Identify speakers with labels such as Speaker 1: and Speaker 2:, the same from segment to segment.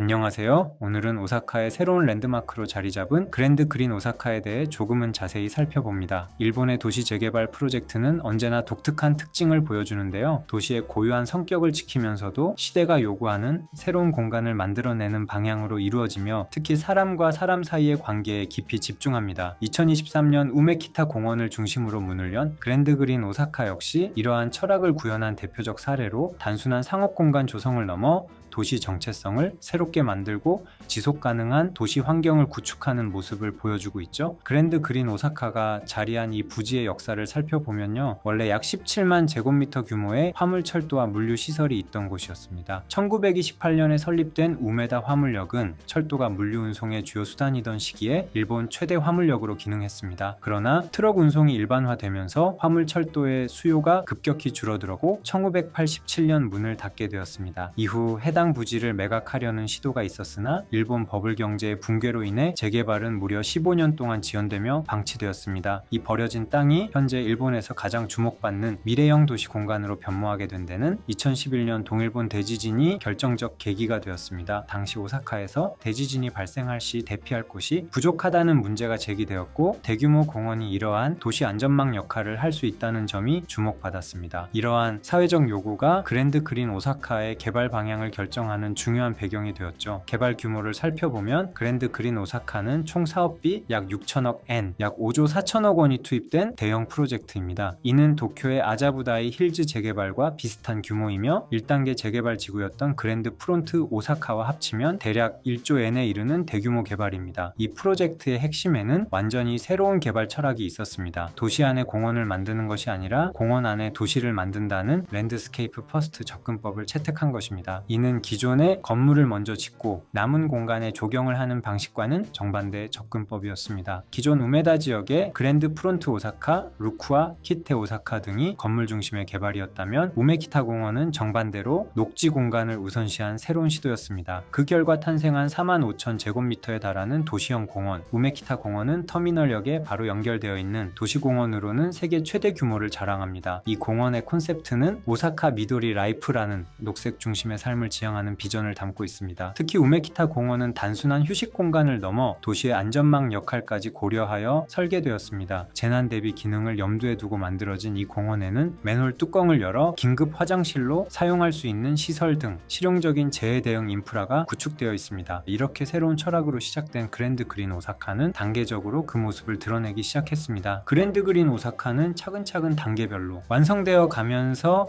Speaker 1: 안녕하세요. 오늘은 오사카의 새로운 랜드마크로 자리 잡은 그랜드 그린 오사카에 대해 조금은 자세히 살펴봅니다. 일본의 도시 재개발 프로젝트는 언제나 독특한 특징을 보여주는데요. 도시의 고유한 성격을 지키면서도 시대가 요구하는 새로운 공간을 만들어내는 방향으로 이루어지며 특히 사람과 사람 사이의 관계에 깊이 집중합니다. 2023년 우메키타 공원을 중심으로 문을 연 그랜드 그린 오사카 역시 이러한 철학을 구현한 대표적 사례로 단순한 상업 공간 조성을 넘어 도시 정체성을 새롭게 만들고 지속 가능한 도시 환경을 구축하는 모습을 보여주고 있죠. 그랜드 그린 오사카가 자리한 이 부지의 역사를 살펴보면요. 원래 약 17만 제곱미터 규모의 화물철도와 물류시설이 있던 곳이었습니다. 1928년에 설립된 우메다 화물역은 철도가 물류 운송의 주요 수단이던 시기에 일본 최대 화물역으로 기능했습니다. 그러나 트럭 운송이 일반화되면서 화물철도의 수요가 급격히 줄어들었고 1987년 문을 닫게 되었습니다. 이후 해당 부지를 매각하려는 시도가 있었으나 일본 버블 경제의 붕괴로 인해 재개발은 무려 15년 동안 지연되며 방치되었습니다. 이 버려진 땅이 현재 일본에서 가장 주목받는 미래형 도시 공간으로 변모하게 된 데는 2011년 동일본 대지진이 결정적 계기가 되었습니다. 당시 오사카에서 대지진이 발생할 시 대피할 곳이 부족하다는 문제가 제기되었고 대규모 공원이 이러한 도시 안전망 역할을 할 수 있다는 점이 주목받았습니다. 이러한 사회적 요구가 그랜드 그린 오사카의 개발 방향을 결정하는 중요한 배경이 되었죠. 개발 규모를 살펴보면 그랜드 그린 오사카는 총 사업비 약 6천억 엔, 약 5조 4천억 원이 투입된 대형 프로젝트입니다. 이는 도쿄의 아자부다이 힐즈 재개발과 비슷한 규모이며 1단계 재개발 지구였던 그랜드 프론트 오사카와 합치면 대략 1조 엔에 이르는 대규모 개발입니다. 이 프로젝트의 핵심에는 완전히 새로운 개발 철학이 있었습니다. 도시 안에 공원을 만드는 것이 아니라 공원 안에 도시를 만든다는 랜드스케이프 퍼스트 접근법을 채택한 것입니다. 이는 기존의 건물을 먼저 짓고 남은 공간에 조경을 하는 방식과는 정반대의 접근법이었습니다. 기존 우메다 지역의 그랜드 프론트 오사카, 루쿠아, 키테 오사카 등이 건물 중심의 개발이었다면 우메키타 공원은 정반대로 녹지 공간을 우선시한 새로운 시도였습니다. 그 결과 탄생한 4만 5천 제곱미터에 달하는 도시형 공원, 우메키타 공원은 터미널역에 바로 연결되어 있는 도시공원으로는 세계 최대 규모를 자랑합니다. 이 공원의 콘셉트는 오사카 미도리 라이프라는 녹색 중심의 삶을 지향하는 비전을 담고 있습니다. 특히 우메키타 공원은 단순한 휴식 공간을 넘어 도시의 안전망 역할까지 고려하여 설계되었습니다. 재난 대비 기능을 염두에 두고 만들어진 이 공원에는 맨홀 뚜껑을 열어 긴급 화장실로 사용할 수 있는 시설 등 실용적인 재해 대응 인프라가 구축되어 있습니다. 이렇게 새로운 철학으로 시작된 그랜드 그린 오사카는 단계적으로 그 모습을 드러내기 시작했습니다. 그랜드 그린 오사카는 차근차근 단계별로 완성되어 가면서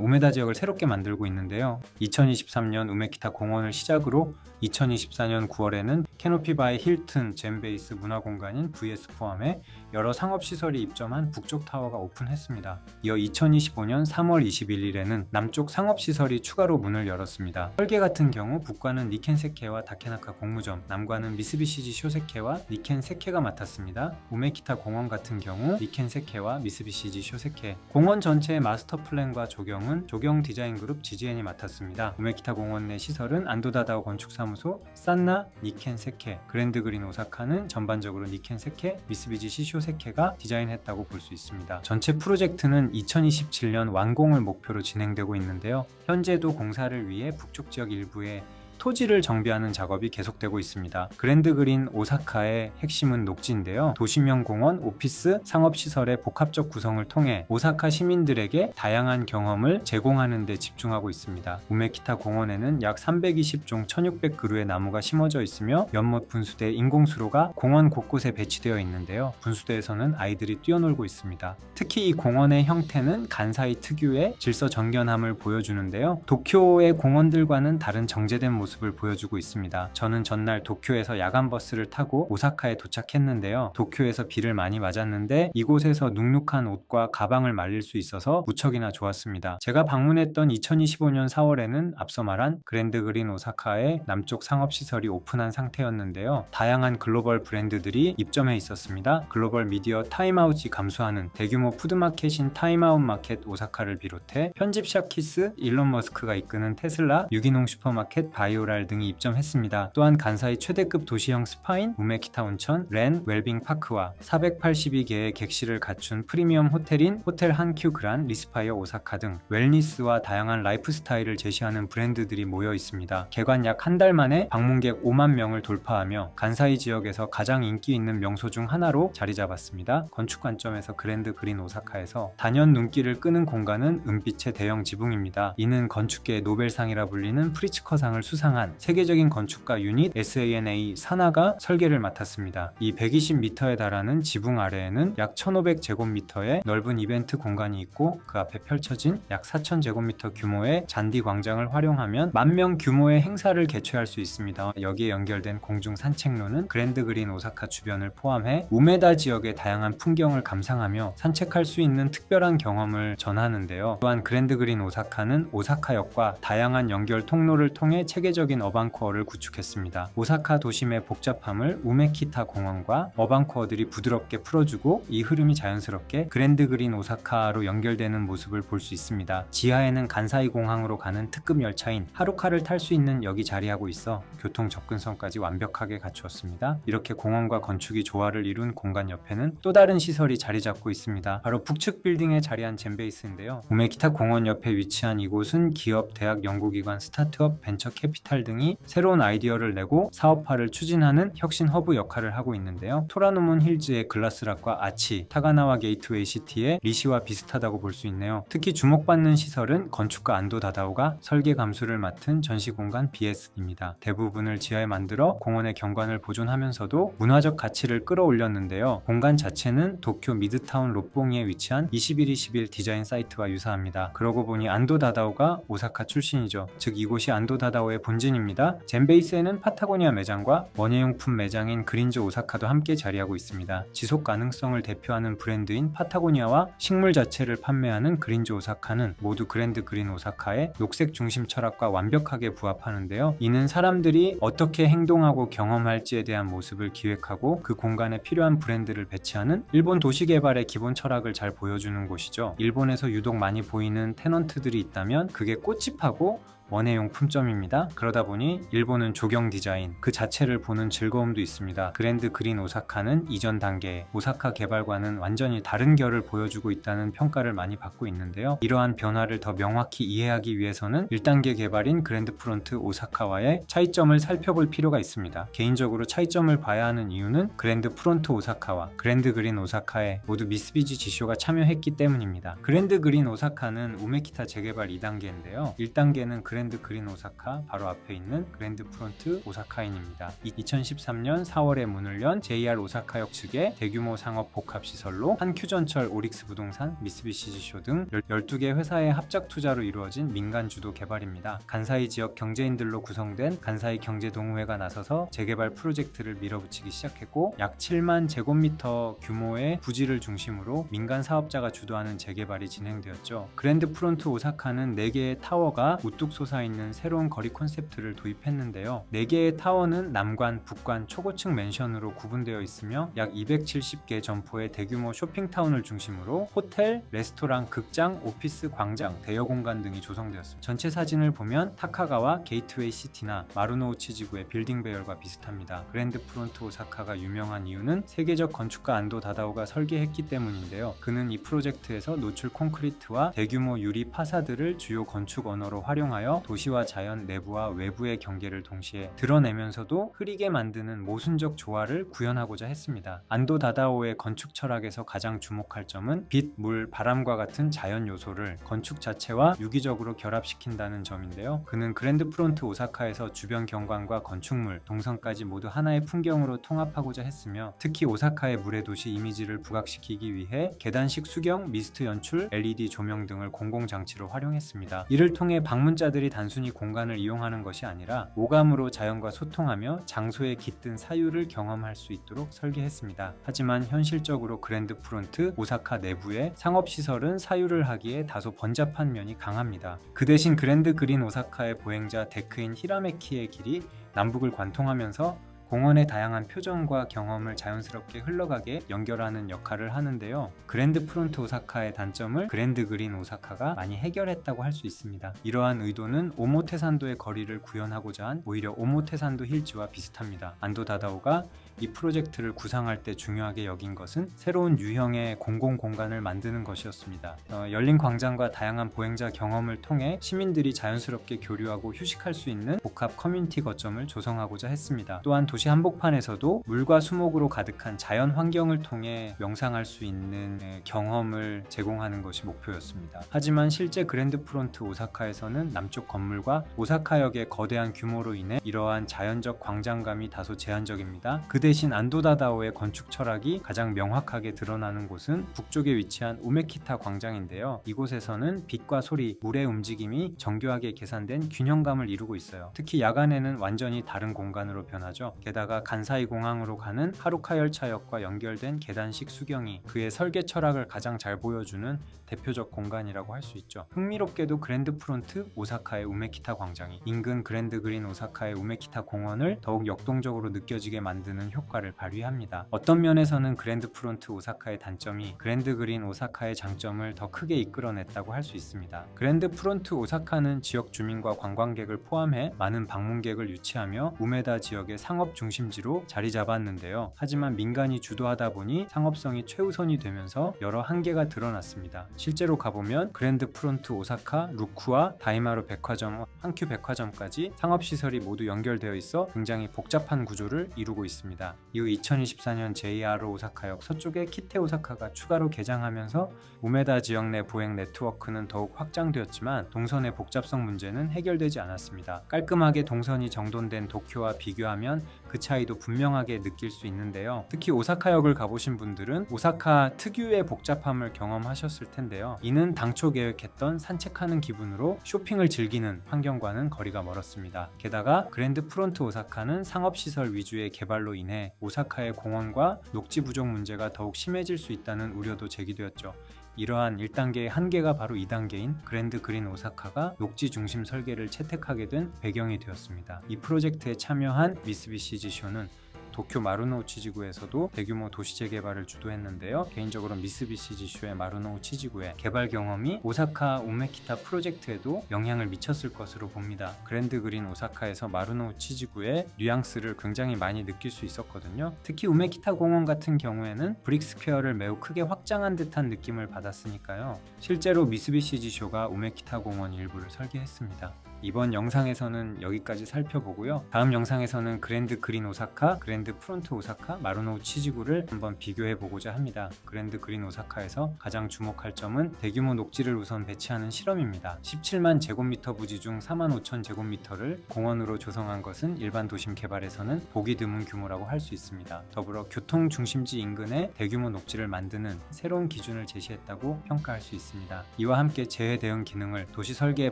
Speaker 1: 우메다 지역을 새롭게 만들고 있는데요. 2023년 우메키타 공원을 시작으로 2024년 9월에는 캐노피 바이 힐튼 젠베이스 문화공간인 VS 포함해 여러 상업시설이 입점한 북쪽 타워가 오픈했습니다. 이어 2025년 3월 21일에는 남쪽 상업시설이 추가로 문을 열었습니다. 설계 같은 경우 북과는 니켄 세케와 다케나카 공무점, 남과는 미쓰비시지 쇼세케와 니켄 세케가 맡았습니다. 우메키타 공원 같은 경우 니켄 세케와 미쓰비시지 쇼세케, 공원 전체의 마스터 플랜과 조경은 조경 디자인 그룹 GGN이 맡았습니다. 우메키타 공원 내 시설은 안도다다오 건축사무소, 산나, 니켄 세케, 그랜드 그린 오사카는 전반적으로 니켄 세케, 미쓰비시 쇼세케가 디자인했다고 볼 수 있습니다. 전체 프로젝트는 2027년 완공을 목표로 진행되고 있는데요. 현재도 공사를 위해 북쪽 지역 일부에 토지를 정비하는 작업이 계속되고 있습니다. 그랜드 그린 오사카의 핵심은 녹지인데요. 도시명 공원, 오피스, 상업시설의 복합적 구성을 통해 오사카 시민들에게 다양한 경험을 제공하는 데 집중하고 있습니다. 우메키타 공원에는 약 320종 1600그루의 나무가 심어져 있으며 연못 분수대 인공수로가 공원 곳곳에 배치되어 있는데요. 분수대에서는 아이들이 뛰어놀고 있습니다. 특히 이 공원의 형태는 간사이 특유의 질서정연함을 보여주는데요. 도쿄의 공원들과는 다른 정제된 모습을 보여주고 있습니다. 저는 전날 도쿄에서 야간 버스를 타고 오사카에 도착했는데요. 도쿄에서 비를 많이 맞았는데 이곳에서 눅눅한 옷과 가방을 말릴 수 있어서 무척이나 좋았습니다. 제가 방문했던 2025년 4월에는 앞서 말한 그랜드 그린 오사카의 남쪽 상업시설이 오픈한 상태였는데요. 다양한 글로벌 브랜드들이 입점해 있었습니다. 글로벌 미디어 타임아웃이 감수하는 대규모 푸드마켓인 타임아웃 마켓 오사카를 비롯해 편집샵 키스, 일론 머스크가 이끄는 테슬라, 유기농 슈퍼마켓 바이 마이오랄 등이 입점했습니다. 또한 간사이 최대급 도시형 스파인, 우메키타 온천, 렌 웰빙 파크와 482개의 객실을 갖춘 프리미엄 호텔인 호텔 한큐 그란 리스파이어 오사카 등 웰니스와 다양한 라이프 스타일을 제시하는 브랜드들이 모여 있습니다. 개관 약 한 달 만에 방문객 5만 명을 돌파하며 간사이 지역에서 가장 인기 있는 명소 중 하나로 자리 잡았습니다. 건축 관점에서 그랜드 그린 오사카에서 단연 눈길을 끄는 공간은 은빛의 대형 지붕입니다. 이는 건축계의 노벨상이라 불리는 프리츠커상을 수상한 세계적인 건축가 유닛 SANA 사나가 설계를 맡았습니다. 이 120m에 달하는 지붕 아래에는 약 1500제곱미터의 넓은 이벤트 공간이 있고 그 앞에 펼쳐진 약 4000제곱미터 규모의 잔디 광장을 활용하면 10,000명 규모의 행사를 개최할 수 있습니다. 여기에 연결된 공중 산책로는 그랜드 그린 오사카 주변을 포함해 우메다 지역의 다양한 풍경을 감상하며 산책할 수 있는 특별한 경험을 전하는데요. 또한 그랜드 그린 오사카는 오사카역과 다양한 연결 통로를 통해 체계적인 어반코어를 구축했습니다. 오사카 도심의 복잡함을 우메키타 공원과 어반코어들이 부드럽게 풀어주고 이 흐름이 자연스럽게 그랜드 그린 오사카로 연결되는 모습을 볼 수 있습니다. 지하에는 간사이 공항으로 가는 특급 열차인 하루카를 탈 수 있는 역이 자리하고 있어 교통 접근성까지 완벽하게 갖추었습니다. 이렇게 공원과 건축이 조화를 이룬 공간 옆에는 또 다른 시설이 자리 잡고 있습니다. 바로 북측 빌딩에 자리한 젠베이스인데요. 우메키타 공원 옆에 위치한 이곳은 기업, 대학, 연구기관, 스타트업, 벤처 캐피탈 등이 새로운 아이디어를 내고 사업화를 추진하는 혁신 허브 역할을 하고 있는데요. 토라노몬 힐즈의 글라스락과 아치, 타가나와 게이트웨이 시티의 리시와 비슷하다고 볼 수 있네요. 특히 주목받는 시설은 건축가 안도 다다오가 설계 감수를 맡은 전시공간 BS입니다. 대부분을 지하에 만들어 공원의 경관을 보존하면서도 문화적 가치를 끌어올렸는데요. 공간 자체는 도쿄 미드타운 롯봉이에 위치한 2121 디자인 사이트와 유사합니다. 그러고 보니 안도 다다오가 오사카 출신이죠. 즉 이곳이 안도 다다오의 본진입니다. 젠베이스에는 파타고니아 매장과 원예용품 매장인 그린조 오사카도 함께 자리하고 있습니다. 지속 가능성을 대표하는 브랜드인 파타고니아와 식물 자체를 판매하는 그린조 오사카는 모두 그랜드 그린 오사카의 녹색 중심 철학과 완벽하게 부합하는데요. 이는 사람들이 어떻게 행동하고 경험할지에 대한 모습을 기획하고 그 공간에 필요한 브랜드를 배치하는 일본 도시개발의 기본 철학을 잘 보여주는 곳이죠. 일본에서 유독 많이 보이는 테넌트들이 있다면 그게 꽃집하고 원예용품점입니다. 그러다 보니 일본은 조경 디자인 그 자체를 보는 즐거움도 있습니다. 그랜드 그린 오사카는 이전 단계 오사카 개발과는 완전히 다른 결을 보여주고 있다는 평가를 많이 받고 있는데요. 이러한 변화를 더 명확히 이해하기 위해서는 1단계 개발인 그랜드 프론트 오사카와의 차이점을 살펴볼 필요가 있습니다. 개인적으로 차이점을 봐야 하는 이유는 그랜드 프론트 오사카와 그랜드 그린 오사카에 모두 미쓰비시 지쇼가 참여했기 때문입니다. 그랜드 그린 오사카는 우메키타 재개발 2단계인데요. 1단계는 그랜드 그린 오사카 바로 앞에 있는 그랜드 프론트 오사카인입니다. 2013년 4월에 문을 연 JR 오사카역 측의 대규모 상업 복합시설로 한큐전철, 오릭스 부동산, 미쓰비시 지쇼 등 12개 회사의 합작 투자로 이루어진 민간 주도 개발입니다. 간사이 지역 경제인들로 구성된 간사이 경제동호회가 나서서 재개발 프로젝트를 밀어붙이기 시작했고 약 7만 제곱미터 규모의 부지를 중심으로 민간 사업자가 주도하는 재개발이 진행되었죠. 그랜드 프론트 오사카는 4개의 타워가 우뚝 솟아있는 새로운 거리 콘셉트를 도입했는데요. 4개의 타워는 남관, 북관, 초고층 맨션으로 구분되어 있으며 약 270개 점포의 대규모 쇼핑타운을 중심으로 호텔, 레스토랑, 극장, 오피스, 광장, 대여 공간 등이 조성되었습니다. 전체 사진을 보면 타카가와 게이트웨이 시티나 마루노우치 지구의 빌딩 배열과 비슷합니다. 그랜드 프론트 오사카가 유명한 이유는 세계적 건축가 안도 다다오가 설계했기 때문인데요. 그는 이 프로젝트에서 노출 콘크리트와 대규모 유리 파사드를 주요 건축 언어로 활용하여 도시와 자연 내부와 외부의 경계를 동시에 드러내면서도 흐리게 만드는 모순적 조화를 구현하고자 했습니다. 안도 다다오의 건축 철학에서 가장 주목할 점은 빛, 물, 바람과 같은 자연 요소를 건축 자체와 유기적으로 결합시킨다는 점인데요. 그는 그랜드 프론트 오사카에서 주변 경관과 건축물, 동선까지 모두 하나의 풍경으로 통합하고자 했으며 특히 오사카의 물의 도시 이미지를 부각시키기 위해 계단식 수경, 미스트 연출, LED 조명 등을 공공장치로 활용했습니다. 이를 통해 방문자들이 단순히 공간을 이용하는 것이 아니라 오감으로 자연과 소통하며 장소의 깃든 사유를 경험할 수 있도록 설계했습니다. 하지만 현실적으로 그랜드 프론트 오사카 내부의 상업시설은 사유를 하기에 다소 번잡한 면이 강합니다. 그 대신 그랜드 그린 오사카의 보행자 데크인 히라메키의 길이 남북을 관통하면서 공원의 다양한 표정과 경험을 자연스럽게 흘러가게 연결하는 역할을 하는데요. 그랜드 프론트 오사카의 단점을 그랜드 그린 오사카가 많이 해결했다고 할 수 있습니다. 이러한 의도는 오모테산도의 거리를 구현하고자 한 오히려 오모테산도 힐즈와 비슷합니다. 안도 다다오가 이 프로젝트를 구상할 때 중요하게 여긴 것은 새로운 유형의 공공공간을 만드는 것이었습니다. 열린 광장과 다양한 보행자 경험을 통해 시민들이 자연스럽게 교류하고 휴식할 수 있는 복합 커뮤니티 거점을 조성하고자 했습니다. 또한 도시 한복판에서도 물과 수목으로 가득한 자연 환경을 통해 명상할 수 있는 경험을 제공하는 것이 목표였습니다. 하지만 실제 그랜드 프론트 오사카에서는 남쪽 건물과 오사카역의 거대한 규모로 인해 이러한 자연적 광장감이 다소 제한적입니다. 그 대신 안도다다오의 건축 철학이 가장 명확하게 드러나는 곳은 북쪽에 위치한 우메키타 광장인데요. 이곳에서는 빛과 소리, 물의 움직임이 정교하게 계산된 균형감을 이루고 있어요. 특히 야간에는 완전히 다른 공간으로 변하죠. 게다가 간사이 공항으로 가는 하루카 열차역과 연결된 계단식 수경이 그의 설계 철학을 가장 잘 보여주는 대표적 공간이라고 할 수 있죠. 흥미롭게도 그랜드 프론트 오사카의 우메키타 광장이 인근 그랜드 그린 오사카의 우메키타 공원을 더욱 역동적으로 느껴지게 만드는 효과를 발휘합니다. 어떤 면에서는 그랜드 프론트 오사카의 단점이 그랜드 그린 오사카의 장점을 더 크게 이끌어냈다고 할 수 있습니다. 그랜드 프론트 오사카는 지역 주민과 관광객을 포함해 많은 방문객을 유치하며 우메다 지역의 상업 중심지로 자리 잡았는데요. 하지만 민간이 주도하다 보니 상업성이 최우선이 되면서 여러 한계가 드러났습니다. 실제로 가보면 그랜드 프론트 오사카, 루쿠와 다이마루 백화점, 한큐 백화점까지 상업시설이 모두 연결되어 있어 굉장히 복잡한 구조를 이루고 있습니다. 이후 2024년 JR 오사카역 서쪽에 키테 오사카가 추가로 개장하면서 우메다 지역 내 보행 네트워크는 더욱 확장되었지만 동선의 복잡성 문제는 해결되지 않았습니다. 깔끔하게 동선이 정돈된 도쿄와 비교하면 그 차이도 분명하게 느낄 수 있는데요. 특히 오사카역을 가보신 분들은 오사카 특유의 복잡함을 경험하셨을 텐데요. 이는 당초 계획했던 산책하는 기분으로 쇼핑을 즐기는 환경과는 거리가 멀었습니다. 게다가 그랜드 프론트 오사카는 상업시설 위주의 개발로 인해 오사카의 공원과 녹지 부족 문제가 더욱 심해질 수 있다는 우려도 제기되었죠. 이러한 1단계의 한계가 바로 2단계인 그랜드 그린 오사카가 녹지 중심 설계를 채택하게 된 배경이 되었습니다. 이 프로젝트에 참여한 미쓰비시 지쇼는 도쿄 마루노우치 지구에서도 대규모 도시 재개발을 주도했는데요. 개인적으로 미쓰비시 지쇼의 마루노우치 지구의 개발 경험이 오사카 우메키타 프로젝트에도 영향을 미쳤을 것으로 봅니다. 그랜드 그린 오사카에서 마루노우치 지구의 뉘앙스를 굉장히 많이 느낄 수 있었거든요. 특히 우메키타 공원 같은 경우에는 브릭스퀘어를 매우 크게 확장한 듯한 느낌을 받았으니까요. 실제로 미쓰비시 지쇼가 우메키타 공원 일부를 설계했습니다. 이번 영상에서는 여기까지 살펴보고요. 다음 영상에서는 그랜드 그린 오사카, 그랜드 프론트 오사카, 마루노우치 지구를 한번 비교해보고자 합니다. 그랜드 그린 오사카에서 가장 주목할 점은 대규모 녹지를 우선 배치하는 실험입니다. 17만 제곱미터 부지 중 4만 5천 제곱미터를 공원으로 조성한 것은 일반 도심 개발에서는 보기 드문 규모라고 할 수 있습니다. 더불어 교통 중심지 인근에 대규모 녹지를 만드는 새로운 기준을 제시했다고 평가할 수 있습니다. 이와 함께 재해 대응 기능을 도시 설계에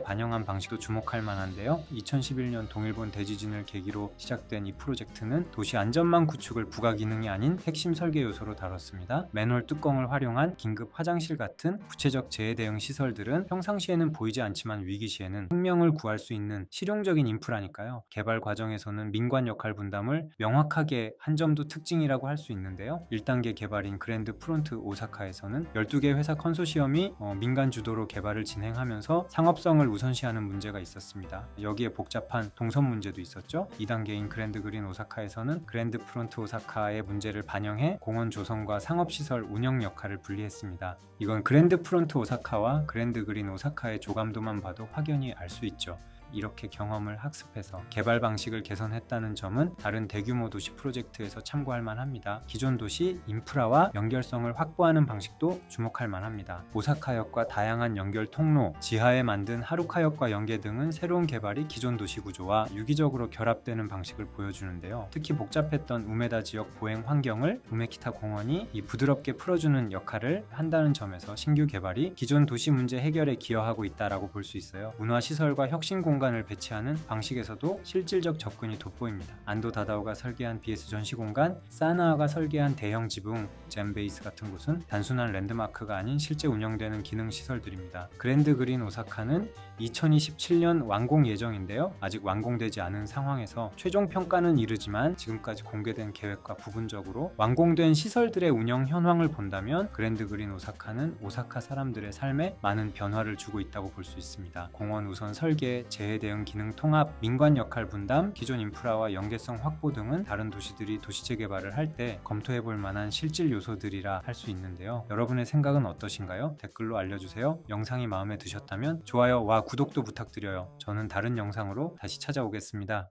Speaker 1: 반영한 방식도 주목할 만한데요. 2011년 동일본 대지진을 계기로 시작된 이 프로젝트는 도시 안전망 구축을 부가 기능이 아닌 핵심 설계 요소로 다뤘습니다. 맨홀 뚜껑을 활용한 긴급 화장실 같은 구체적 재해 대응 시설들은 평상시에는 보이지 않지만 위기 시에는 생명을 구할 수 있는 실용적인 인프라니까요. 개발 과정에서는 민관 역할 분담을 명확하게 한 점도 특징이라고 할 수 있는데요. 1단계 개발인 그랜드 프론트 오사카에서는 12개 회사 컨소시엄이 민간 주도로 개발을 진행하면서 상업성을 우선시하는 문제가 있었습니다. 여기에 복잡한 동선 문제도 있었죠. 2단계인 그랜드 그린 오사카에서는 그랜드 프론트 오사카의 문제를 반영해 공원 조성과 상업시설 운영 역할을 분리했습니다. 이건 그랜드 프론트 오사카와 그랜드 그린 오사카의 조감도만 봐도 확연히 알 수 있죠. 이렇게 경험을 학습해서 개발 방식을 개선했다는 점은 다른 대규모 도시 프로젝트에서 참고할 만합니다. 기존 도시 인프라와 연결성을 확보하는 방식도 주목할 만합니다. 오사카역과 다양한 연결 통로, 지하에 만든 하루카역과 연계 등은 새로운 개발이 기존 도시 구조와 유기적으로 결합되는 방식을 보여주는데요. 특히 복잡했던 우메다 지역 보행 환경을 우메키타 공원이 부드럽게 풀어주는 역할을 한다는 점에서 신규 개발이 기존 도시 문제 해결에 기여하고 있다고 볼 수 있어요. 문화시설과 혁신 공간 공간을 배치하는 방식에서도 실질적 접근이 돋보입니다. 안도 다다오가 설계한 BS 전시공간, 사나아가 설계한 대형 지붕, 젠베이스 같은 곳은 단순한 랜드마크가 아닌 실제 운영되는 기능시설들입니다. 그랜드 그린 오사카는 2027년 완공 예정인데요. 아직 완공되지 않은 상황에서 최종 평가는 이르지만 지금까지 공개된 계획과 부분적으로 완공된 시설들의 운영 현황을 본다면 그랜드 그린 오사카는 오사카 사람들의 삶에 많은 변화를 주고 있다고 볼 수 있습니다. 공원 우선 설계, 재해 대응 기능 통합, 민관 역할 분담, 기존 인프라와 연계성 확보 등은 다른 도시들이 도시 재개발을 할 때 검토해 볼 만한 실질 요소들이라 할 수 있는데요. 여러분의 생각은 어떠신가요? 댓글로 알려주세요. 영상이 마음에 드셨다면 좋아요와 구독도 부탁드려요. 저는 다른 영상으로 다시 찾아오겠습니다.